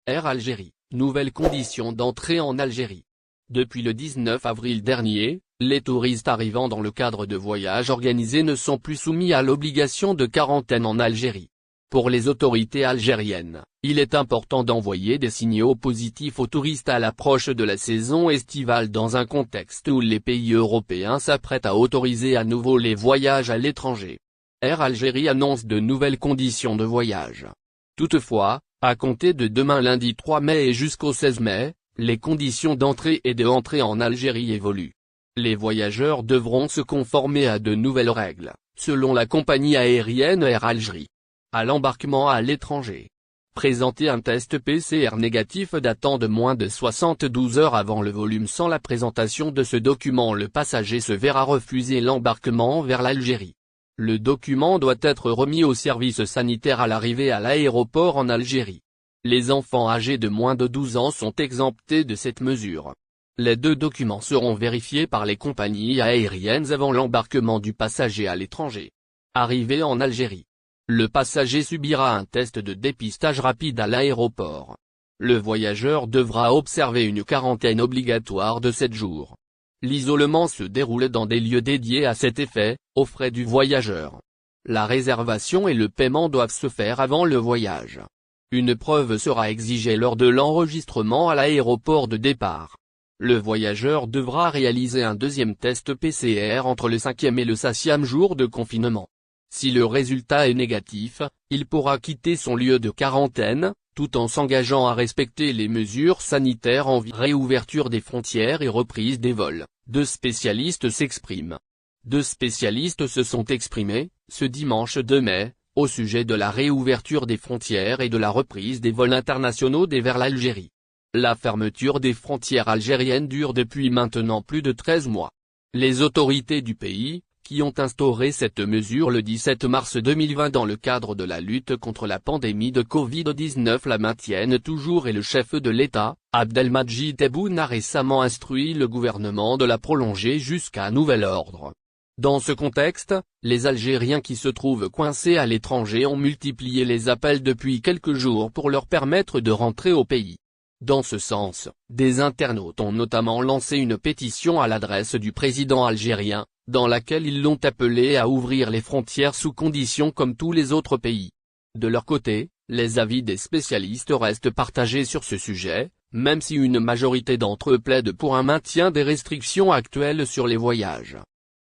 Air Algérie, nouvelles conditions d'entrée en Algérie. Depuis le 19 avril dernier, les touristes arrivant dans le cadre de voyages organisés ne sont plus soumis à l'obligation de quarantaine en Algérie. Pour les autorités algériennes, il est important d'envoyer des signaux positifs aux touristes à l'approche de la saison estivale dans un contexte où les pays européens s'apprêtent à autoriser à nouveau les voyages à l'étranger. Air Algérie annonce de nouvelles conditions de voyage. Toutefois, à compter de demain lundi 3 mai et jusqu'au 16 mai, les conditions d'entrée et de entrée en Algérie évoluent. Les voyageurs devront se conformer à de nouvelles règles, selon la compagnie aérienne Air Algérie. À l'embarquement à l'étranger. Présenter un test PCR négatif datant de moins de 72 heures avant le volume. Sans la présentation de ce document, le passager se verra refuser l'embarquement vers l'Algérie. Le document doit être remis au service sanitaire à l'arrivée à l'aéroport en Algérie. Les enfants âgés de moins de 12 ans sont exemptés de cette mesure. Les deux documents seront vérifiés par les compagnies aériennes avant l'embarquement du passager à l'étranger. Arrivé en Algérie. Le passager subira un test de dépistage rapide à l'aéroport. Le voyageur devra observer une quarantaine obligatoire de 7 jours. L'isolement se déroule dans des lieux dédiés à cet effet, aux frais du voyageur. La réservation et le paiement doivent se faire avant le voyage. Une preuve sera exigée lors de l'enregistrement à l'aéroport de départ. Le voyageur devra réaliser un deuxième test PCR entre le 5e et le 7e jour de confinement. Si le résultat est négatif, il pourra quitter son lieu de quarantaine, tout en s'engageant à respecter les mesures sanitaires en vue de réouverture des frontières et reprise des vols. Deux spécialistes s'expriment. Deux spécialistes se sont exprimés, ce dimanche 2 mai, au sujet de la réouverture des frontières et de la reprise des vols internationaux vers l'Algérie. La fermeture des frontières algériennes dure depuis maintenant plus de 13 mois. Les autorités du pays, qui ont instauré cette mesure le 17 mars 2020 dans le cadre de la lutte contre la pandémie de Covid-19, la maintiennent toujours et le chef de l'État, Abdelmadjid Tebboune, a récemment instruit le gouvernement de la prolonger jusqu'à nouvel ordre. Dans ce contexte, les Algériens qui se trouvent coincés à l'étranger ont multiplié les appels depuis quelques jours pour leur permettre de rentrer au pays. Dans ce sens, des internautes ont notamment lancé une pétition à l'adresse du président algérien, dans laquelle ils l'ont appelé à ouvrir les frontières sous conditions comme tous les autres pays. De leur côté, les avis des spécialistes restent partagés sur ce sujet, même si une majorité d'entre eux plaide pour un maintien des restrictions actuelles sur les voyages.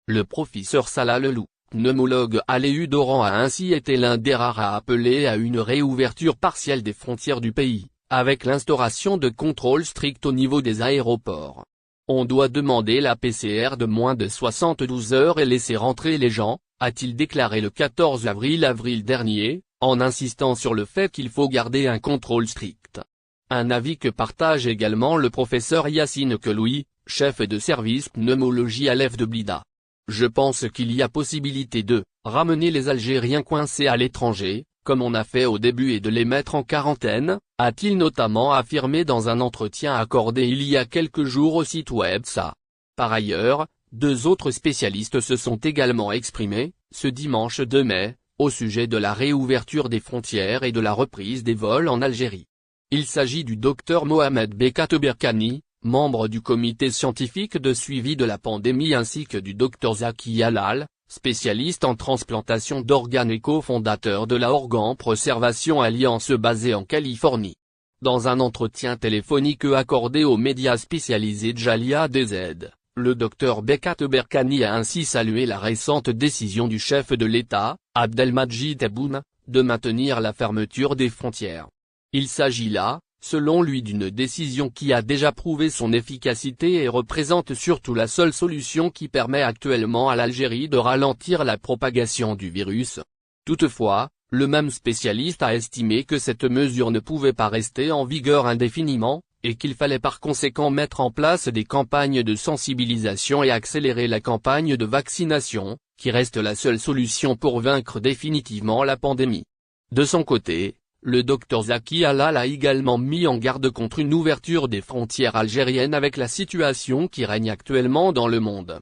Le professeur Salah Lelou, pneumologue à l'EU d'Oran, a ainsi été l'un des rares à appeler à une réouverture partielle des frontières du pays, avec l'instauration de contrôles stricts au niveau des aéroports. On doit demander la PCR de moins de 72 heures et laisser rentrer les gens, a-t-il déclaré le 14 avril dernier, en insistant sur le fait qu'il faut garder un contrôle strict. Un avis que partage également le professeur Yassine Keloui, chef de service pneumologie à l'EF de Blida. Je pense qu'il y a possibilité de ramener les Algériens coincés à l'étranger, comme on a fait au début, et de les mettre en quarantaine, a-t-il notamment affirmé dans un entretien accordé il y a quelques jours au site web Ça. Par ailleurs, deux autres spécialistes se sont également exprimés, ce dimanche 2 mai, au sujet de la réouverture des frontières et de la reprise des vols en Algérie. Il s'agit du docteur Mohamed Bekat Berkani, membre du comité scientifique de suivi de la pandémie, ainsi que du docteur Zaki Halal, spécialiste en transplantation d'organes et cofondateur de la Organ Preservation Alliance basée en Californie. Dans un entretien téléphonique accordé aux médias spécialisés de Jalia DZ, le docteur Bekat Berkani a ainsi salué la récente décision du chef de l'État, Abdelmadjid Tebboune, de maintenir la fermeture des frontières. Il s'agit là, selon lui, d'une décision qui a déjà prouvé son efficacité et représente surtout la seule solution qui permet actuellement à l'Algérie de ralentir la propagation du virus. Toutefois, le même spécialiste a estimé que cette mesure ne pouvait pas rester en vigueur indéfiniment, et qu'il fallait par conséquent mettre en place des campagnes de sensibilisation et accélérer la campagne de vaccination, qui reste la seule solution pour vaincre définitivement la pandémie. De son côté, le docteur Zaki Halal a également mis en garde contre une ouverture des frontières algériennes avec la situation qui règne actuellement dans le monde.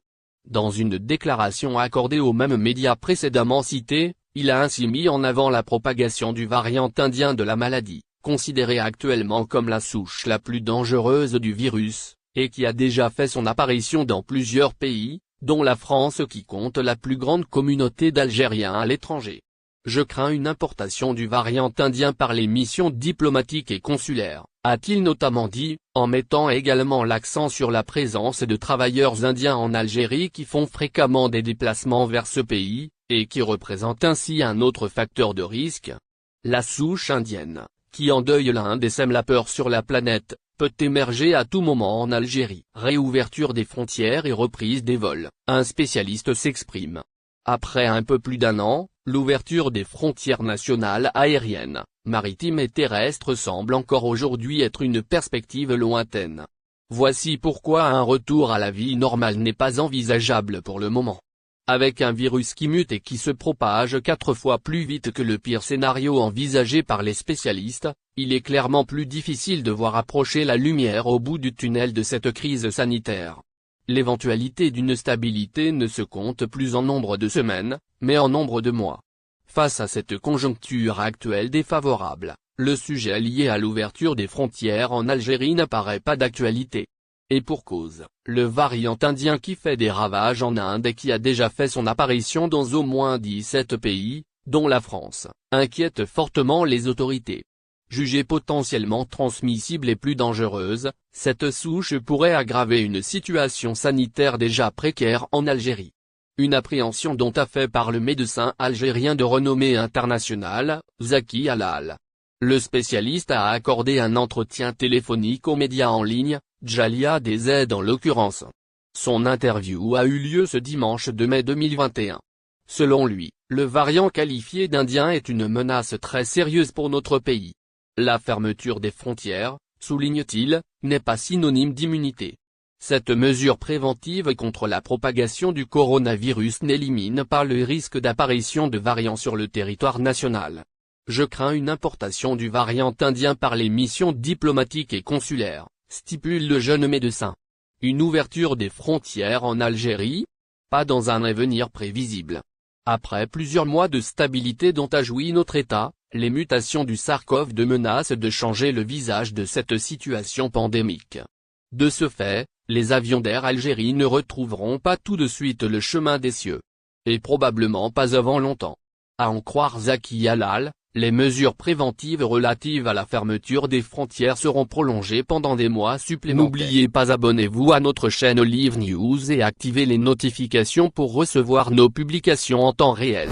Dans une déclaration accordée aux mêmes médias précédemment cités, il a ainsi mis en avant la propagation du variant indien de la maladie, considérée actuellement comme la souche la plus dangereuse du virus, et qui a déjà fait son apparition dans plusieurs pays, dont la France qui compte la plus grande communauté d'Algériens à l'étranger. Je crains une importation du variant indien par les missions diplomatiques et consulaires, a-t-il notamment dit, en mettant également l'accent sur la présence de travailleurs indiens en Algérie qui font fréquemment des déplacements vers ce pays, et qui représentent ainsi un autre facteur de risque. La souche indienne, qui endeuille l'Inde et sème la peur sur la planète, peut émerger à tout moment en Algérie. Réouverture des frontières et reprise des vols, un spécialiste s'exprime. Après un peu plus d'un an, l'ouverture des frontières nationales aériennes, maritimes et terrestres semble encore aujourd'hui être une perspective lointaine. Voici pourquoi un retour à la vie normale n'est pas envisageable pour le moment. Avec un virus qui mute et qui se propage 4 fois plus vite que le pire scénario envisagé par les spécialistes, il est clairement plus difficile de voir approcher la lumière au bout du tunnel de cette crise sanitaire. L'éventualité d'une stabilité ne se compte plus en nombre de semaines, mais en nombre de mois. Face à cette conjoncture actuelle défavorable, le sujet lié à l'ouverture des frontières en Algérie n'apparaît pas d'actualité. Et pour cause, le variant indien qui fait des ravages en Inde et qui a déjà fait son apparition dans au moins 17 pays, dont la France, inquiète fortement les autorités. Jugée potentiellement transmissible et plus dangereuse, cette souche pourrait aggraver une situation sanitaire déjà précaire en Algérie. Une appréhension dont a fait part le médecin algérien de renommée internationale, Zaki Halal. Le spécialiste a accordé un entretien téléphonique aux médias en ligne, Jalia DZ en l'occurrence. Son interview a eu lieu ce dimanche 2 mai 2021. Selon lui, le variant qualifié d'indien est une menace très sérieuse pour notre pays. La fermeture des frontières, souligne-t-il, n'est pas synonyme d'immunité. Cette mesure préventive contre la propagation du coronavirus n'élimine pas le risque d'apparition de variants sur le territoire national. Je crains une importation du variant indien par les missions diplomatiques et consulaires, stipule le jeune médecin. Une ouverture des frontières en Algérie? Pas dans un avenir prévisible. Après plusieurs mois de stabilité dont a joui notre État, les mutations du SARS-CoV-2 menacent de changer le visage de cette situation pandémique. De ce fait, les avions d'Air Algérie ne retrouveront pas tout de suite le chemin des cieux. Et probablement pas avant longtemps. À en croire Zaki Halal, les mesures préventives relatives à la fermeture des frontières seront prolongées pendant des mois supplémentaires. N'oubliez pas, abonnez-vous à notre chaîne Olive News et activez les notifications pour recevoir nos publications en temps réel.